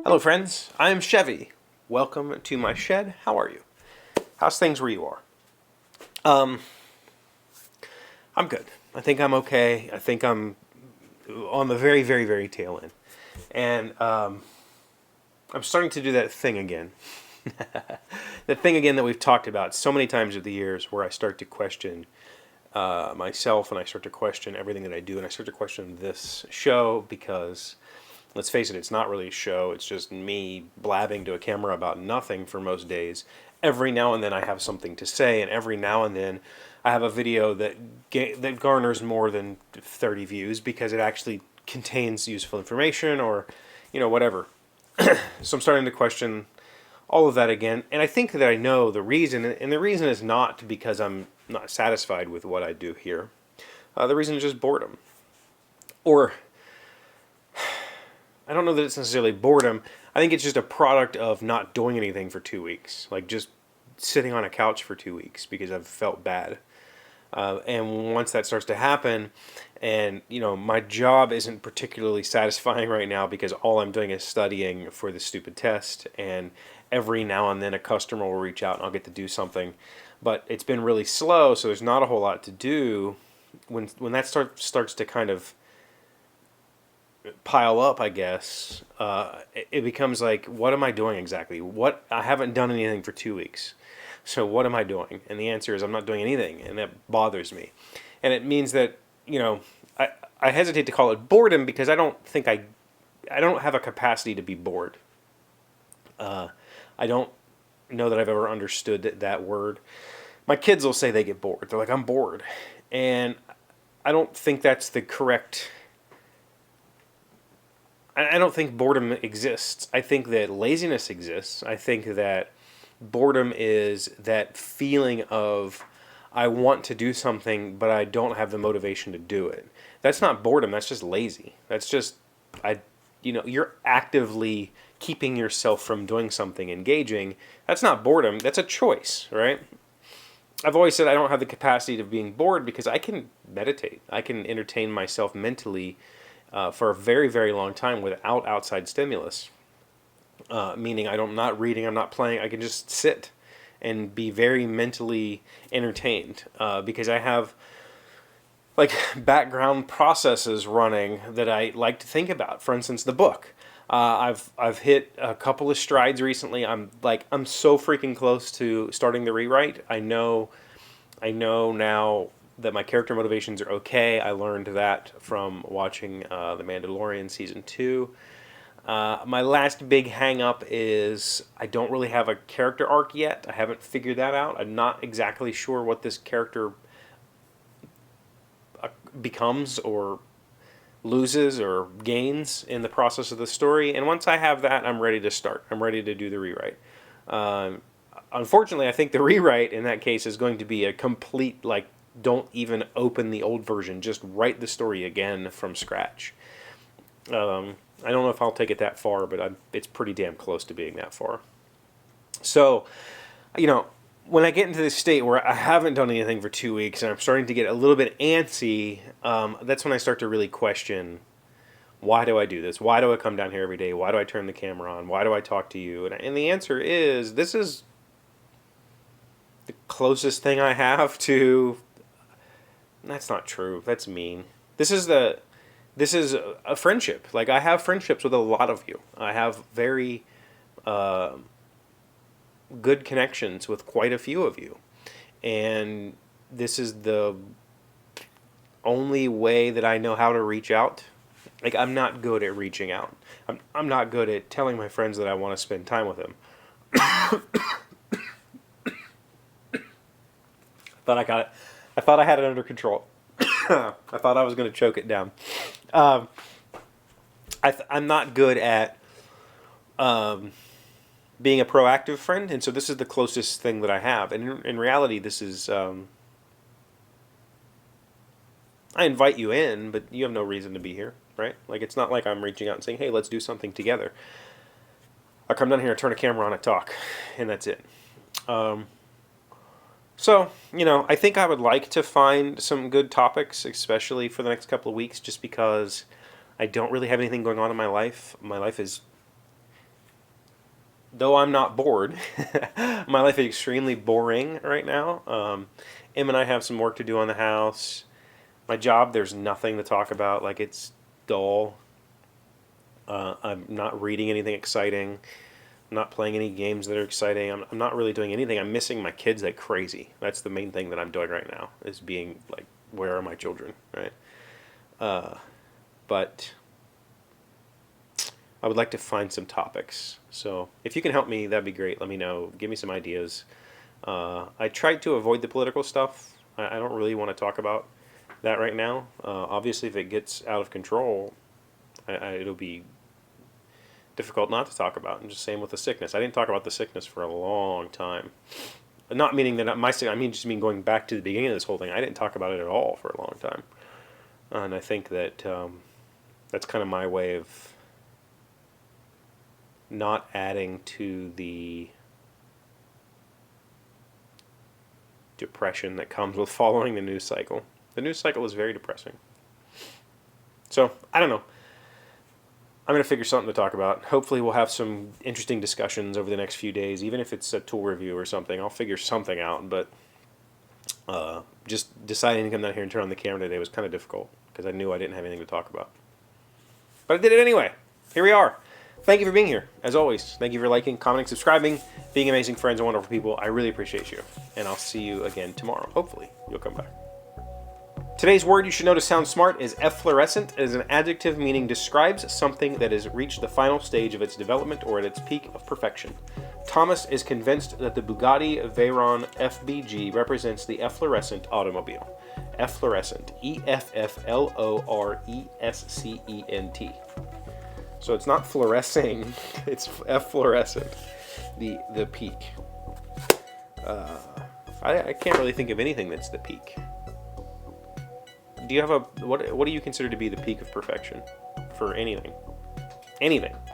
Hello friends, I'm Chevee. Welcome to my shed. How are you? How's things where you are? I'm good. I think I'm okay. I think I'm on the very, very, very tail end. And I'm starting to do that thing again. The thing again that we've talked about so many times over the years where I start to question myself and I start to question everything that I do and I start to question this show because, let's face it, it's not really a show. It's just me blabbing to a camera about nothing for most days. Every now and then I have something to say, and every now and then I have a video that garners more than 30 views because it actually contains useful information or, whatever. So I'm starting to question all of that again, and I think that I know the reason, and the reason is not because I'm not satisfied with what I do here. The reason is just boredom. Or, I don't know that it's necessarily boredom. I think it's just a product of not doing anything for 2 weeks. Like just sitting on a couch for 2 weeks because I've felt bad. And once that starts to happen, and my job isn't particularly satisfying right now because all I'm doing is studying for this stupid test, and every now and then a customer will reach out and I'll get to do something. But it's been really slow, so there's not a whole lot to do. When that starts to kind of pile up, I guess, it becomes like, what am I doing exactly? I haven't done anything for 2 weeks. So what am I doing? And the answer is I'm not doing anything, and that bothers me. And it means that, I hesitate to call it boredom because I don't think I don't have a capacity to be bored. I don't know that I've ever understood that word. My kids will say they get bored. They're like, I'm bored. And I don't think that's the correct... I don't think boredom exists. I think that laziness exists. I think that boredom is that feeling of I want to do something, but I don't have the motivation to do it. That's not boredom. That's just lazy. That's just you're actively keeping yourself from doing something engaging. That's not boredom. That's a choice, right? I've always said I don't have the capacity of being bored because I can meditate. I can entertain myself mentally for a very, very long time without outside stimulus. Meaning I'm not reading, I'm not playing, I can just sit and be very mentally entertained because I have like background processes running that I like to think about. For instance, the book. I've hit a couple of strides recently. I'm so freaking close to starting the rewrite. I know now that my character motivations are okay. I learned that from watching The Mandalorian Season 2. My last big hang-up is I don't really have a character arc yet. I haven't figured that out. I'm not exactly sure what this character becomes or loses or gains in the process of the story. And once I have that, I'm ready to start. I'm ready to do the rewrite. Unfortunately, I think the rewrite in that case is going to be a complete, don't even open the old version. Just write the story again from scratch. I don't know if I'll take it that far, but it's pretty damn close to being that far. So, when I get into this state where I haven't done anything for 2 weeks and I'm starting to get a little bit antsy, that's when I start to really question, why do I do this? Why do I come down here every day? Why do I turn the camera on? Why do I talk to you? And the answer is, this is the closest thing I have to... That's not true. That's mean. This is a friendship. Like, I have friendships with a lot of you. I have very good connections with quite a few of you. And this is the only way that I know how to reach out. Like, I'm not good at reaching out. I'm not good at telling my friends that I want to spend time with them. I thought I had it under control. I thought I was going to choke it down. I'm not good at being a proactive friend, and so this is the closest thing that I have. And in reality, this is... I invite you in, but you have no reason to be here, right? Like, it's not like I'm reaching out and saying, hey, let's do something together. I come down here, turn a camera on, and talk, and that's it. So, I think I would like to find some good topics, especially for the next couple of weeks, just because I don't really have anything going on in my life. My life is though I'm not bored, my life is extremely boring right now. Em and I have some work to do on the house. My job, there's nothing to talk about. Like, it's dull. I'm not reading anything exciting. I'm not playing any games that are exciting. I'm not really doing anything. I'm missing my kids like crazy. That's the main thing that I'm doing right now, is being like, where are my children, right? But I would like to find some topics. So if you can help me, that'd be great. Let me know. Give me some ideas. I tried to avoid the political stuff. I don't really want to talk about that right now. Obviously, if it gets out of control, it'll be difficult not to talk about. And just same with the sickness. I didn't talk about the sickness for a long time. Not meaning that I mean just going back to the beginning of this whole thing. I didn't talk about it at all for a long time. And I think that that's kind of my way of not adding to the depression that comes with following the news cycle. The news cycle is very depressing. So, I don't know. I'm going to figure something to talk about. Hopefully we'll have some interesting discussions over the next few days, even if it's a tool review or something. I'll figure something out, but just deciding to come down here and turn on the camera today was kind of difficult because I knew I didn't have anything to talk about. But I did it anyway. Here we are. Thank you for being here, as always. Thank you for liking, commenting, subscribing, being amazing friends and wonderful people. I really appreciate you. And I'll see you again tomorrow. Hopefully, you'll come back. Today's word you should know to sound smart is efflorescent. It is an adjective meaning describes something that has reached the final stage of its development or at its peak of perfection. Thomas is convinced that the Bugatti Veyron FBG represents the efflorescent automobile. Efflorescent. E-F-F-L-O-R-E-S-C-E-N-T. So it's not fluorescing, it's efflorescent. The peak. I can't really think of anything that's the peak. Do you have what do you consider to be the peak of perfection for anything? Anything.